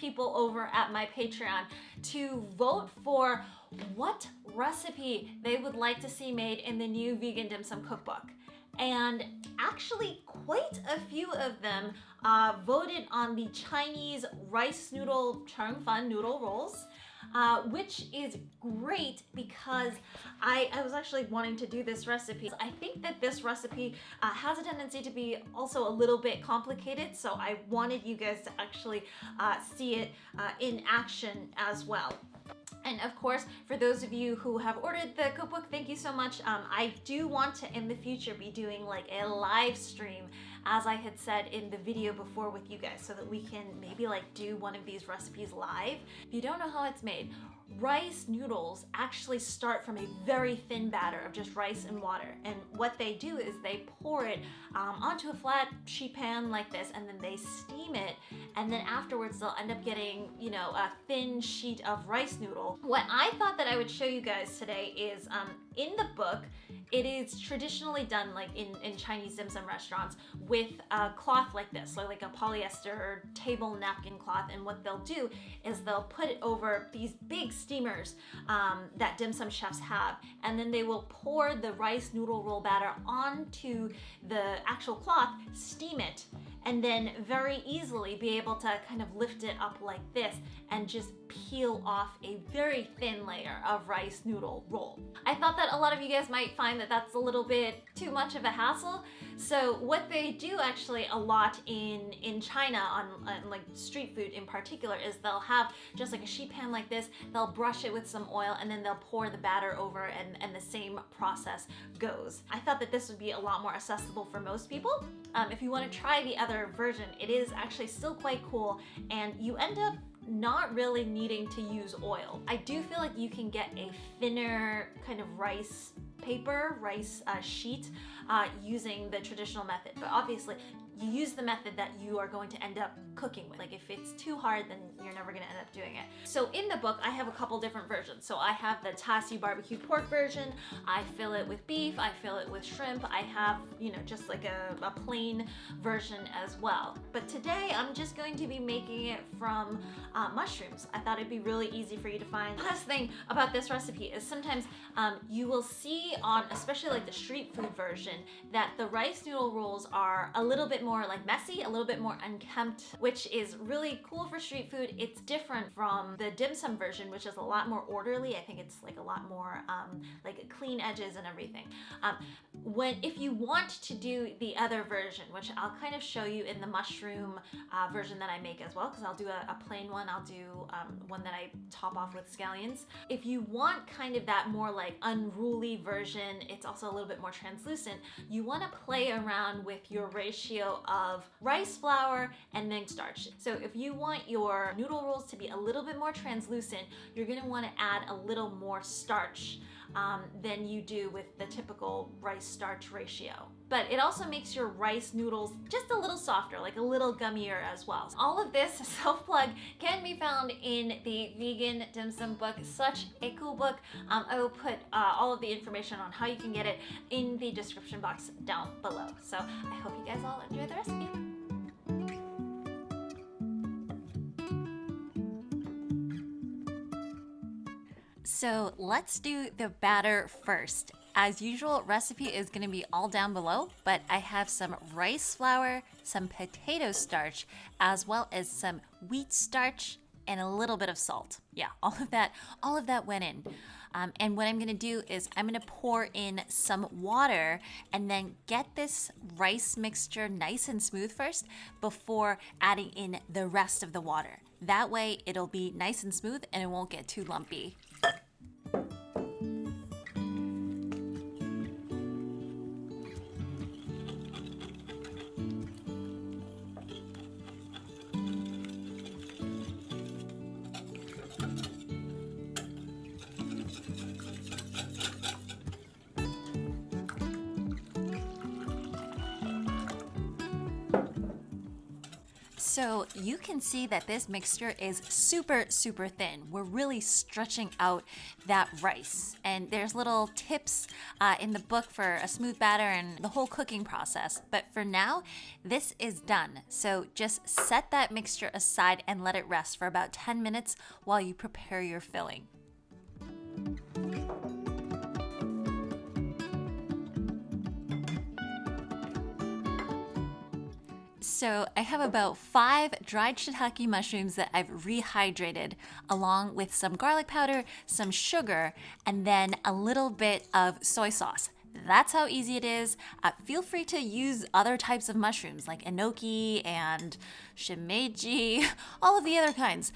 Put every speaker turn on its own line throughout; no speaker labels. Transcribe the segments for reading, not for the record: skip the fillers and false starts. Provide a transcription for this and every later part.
people over at my Patreon to vote for what recipe they would like to see made in the new vegan dim sum cookbook. And actually quite a few of them voted on the Chinese rice noodle Cheung Fun noodle rolls, which is great because I was actually wanting to do this recipe. I think that this recipe has a tendency to be also a little bit complicated, so I wanted you guys to actually see it in action as well. And of course, for those of you who have ordered the cookbook, thank you so much. I do want to in the future be doing like a live stream, as I had said in the video before with you guys, so that we can maybe like do one of these recipes live. If you don't know how it's made, rice noodles actually start from a very thin batter of just rice and water. And what they do is they pour it onto a flat sheet pan like this, and then they steam it. And then afterwards, they'll end up getting, you know, a thin sheet of rice noodle. What I thought that I would show you guys today is in the book, it is traditionally done like in Chinese dim sum restaurants with a cloth like this, so like a polyester table napkin cloth. And what they'll do is they'll put it over these big steamers that dim sum chefs have, and then they will pour the rice noodle roll batter onto the actual cloth, steam it, and then very easily be able to kind of lift it up like this and just peel off a very thin layer of rice noodle roll. I thought that a lot of you guys might find that that's a little bit too much of a hassle. So what they do actually a lot in China on like street food in particular is they'll have just like a sheet pan like this, they'll brush it with some oil, and then they'll pour the batter over, and the same process goes. I thought that this would be a lot more accessible for most people. If you want to try the other version, it is actually still quite cool, and you end up not really needing to use oil. I do feel like you can get a thinner kind of rice paper, rice sheet using the traditional method, but obviously you use the method that you are going to end up cooking with. Like if it's too hard, then you're never gonna end up doing it. So in the book, I have a couple different versions. So I have the Tassie barbecue pork version, I fill it with beef, I fill it with shrimp, I have, you know, just like a plain version as well. But today I'm just going to be making it from mushrooms. I thought it'd be really easy for you to find. Last thing about this recipe is sometimes you will see on, especially like the street food version, that the rice noodle rolls are a little bit more like messy, a little bit more unkempt, which is really cool for street food. It's different from the dim sum version, which is a lot more orderly. I think it's like a lot more like clean edges and everything. If you want to do the other version, which I'll kind of show you in the mushroom version that I make as well, because I'll do a plain one, I'll do one that I top off with scallions. If you want kind of that more like unruly version, it's also a little bit more translucent, you want to play around with your ratio of rice flour and then starch. So if you want your noodle rolls to be a little bit more translucent, you're going to want to add a little more starch than you do with the typical rice starch ratio. But it also makes your rice noodles just a little softer, like a little gummier as well. So all of this, self-plug, can be found in the Vegan Dim Sum book. Such a cool book. I will put all of the information on how you can get it in the description box down below. So I hope you guys all enjoy the recipe. So let's do the batter first. As usual, recipe is going to be all down below, but I have some rice flour, some potato starch, as well as some wheat starch and a little bit of salt. Yeah, all of that went in. And what I'm going to do is I'm going to pour in some water and then get this rice mixture nice and smooth first before adding in the rest of the water. That way it'll be nice and smooth and it won't get too lumpy. So you can see that this mixture is super, super thin. We're really stretching out that rice. And there's little tips in the book for a smooth batter and the whole cooking process. But for now, this is done. So just set that mixture aside and let it rest for about 10 minutes while you prepare your filling. So I have about 5 dried shiitake mushrooms that I've rehydrated, along with some garlic powder, some sugar, and then a little bit of soy sauce. That's how easy it is. Feel free to use other types of mushrooms like enoki and shimeji, all of the other kinds.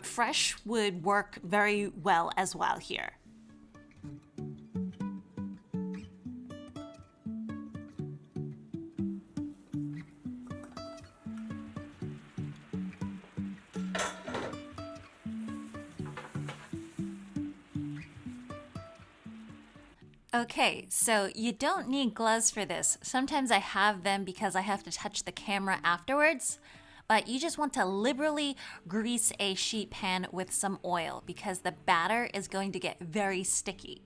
Fresh would work very well as well here. Okay, so you don't need gloves for this. Sometimes I have them because I have to touch the camera afterwards, but you just want to liberally grease a sheet pan with some oil because the batter is going to get very sticky.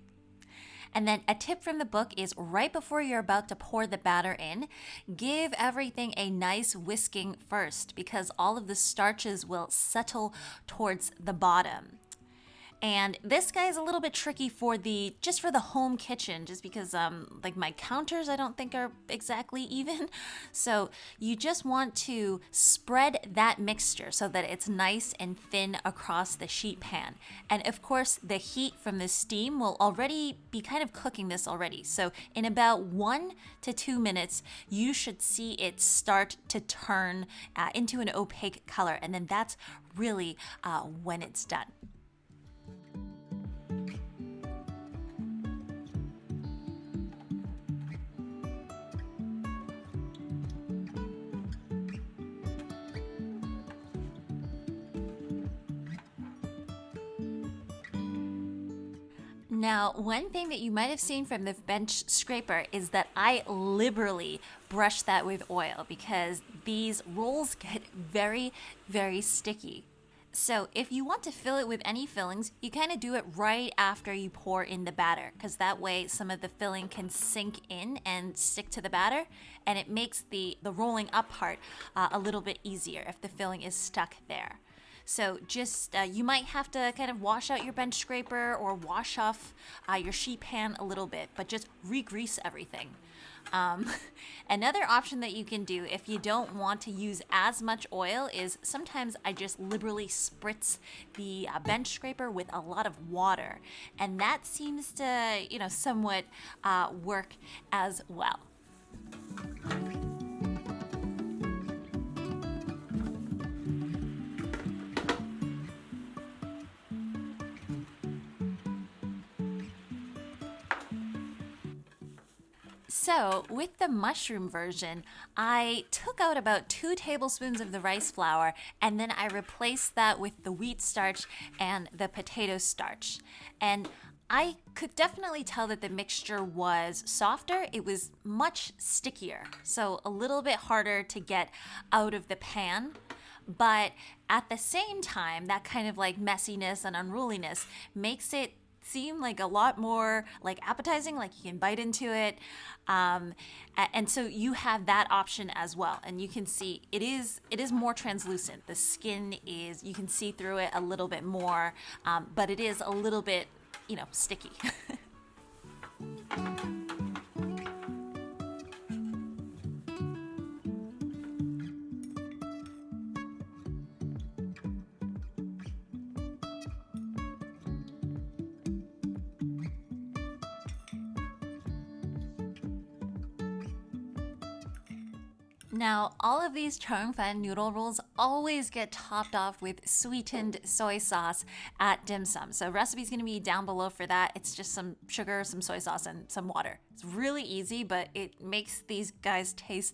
And then a tip from the book is right before you're about to pour the batter in, give everything a nice whisking first because all of the starches will settle towards the bottom. And this guy is a little bit tricky for the home kitchen, just because like my counters I don't think are exactly even. So you just want to spread that mixture so that it's nice and thin across the sheet pan. And of course the heat from the steam will already be kind of cooking this already. So in about 1 to 2 minutes, you should see it start to turn into an opaque color. And then that's really when it's done. Now, one thing that you might have seen from the bench scraper is that I liberally brush that with oil because these rolls get very, very sticky. So if you want to fill it with any fillings, you kind of do it right after you pour in the batter because that way some of the filling can sink in and stick to the batter, and it makes the rolling up part a little bit easier if the filling is stuck there. So just, you might have to kind of wash out your bench scraper or wash off your sheet pan a little bit, but just re-grease everything. Another option that you can do if you don't want to use as much oil is sometimes I just liberally spritz the bench scraper with a lot of water. And that seems to, somewhat work as well. So with the mushroom version, I took out about 2 tablespoons of the rice flour and then I replaced that with the wheat starch and the potato starch. And I could definitely tell that the mixture was softer. It was much stickier, so a little bit harder to get out of the pan. But at the same time, that kind of like messiness and unruliness makes it seem like a lot more like appetizing, like you can bite into it. And so you have that option as well. And you can see it is more translucent. The skin is, you can see through it a little bit more, but it is a little bit, sticky. Now, all of these Cheung Fun noodle rolls always get topped off with sweetened soy sauce at Dim Sum. So recipe's gonna be down below for that. It's just some sugar, some soy sauce, and some water. It's really easy, but it makes these guys taste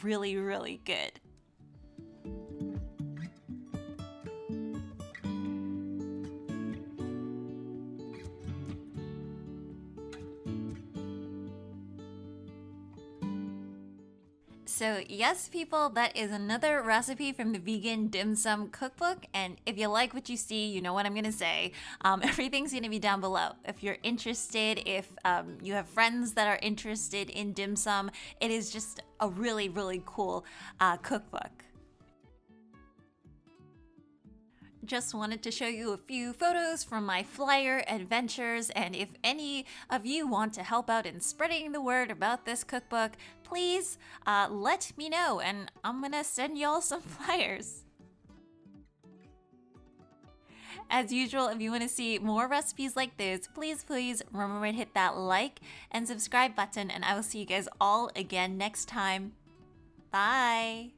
really, really good. So yes, people, that is another recipe from the Vegan Dim Sum Cookbook. And if you like what you see, you know what I'm going to say. Everything's going to be down below. If you're interested, if you have friends that are interested in dim sum, it is just a really, really cool cookbook. Just wanted to show you a few photos from my flyer adventures, and if any of you want to help out in spreading the word about this cookbook, please let me know and I'm gonna send y'all some flyers. As usual, if you want to see more recipes like this, please remember to hit that like and subscribe button, and I will see you guys all again next time. Bye!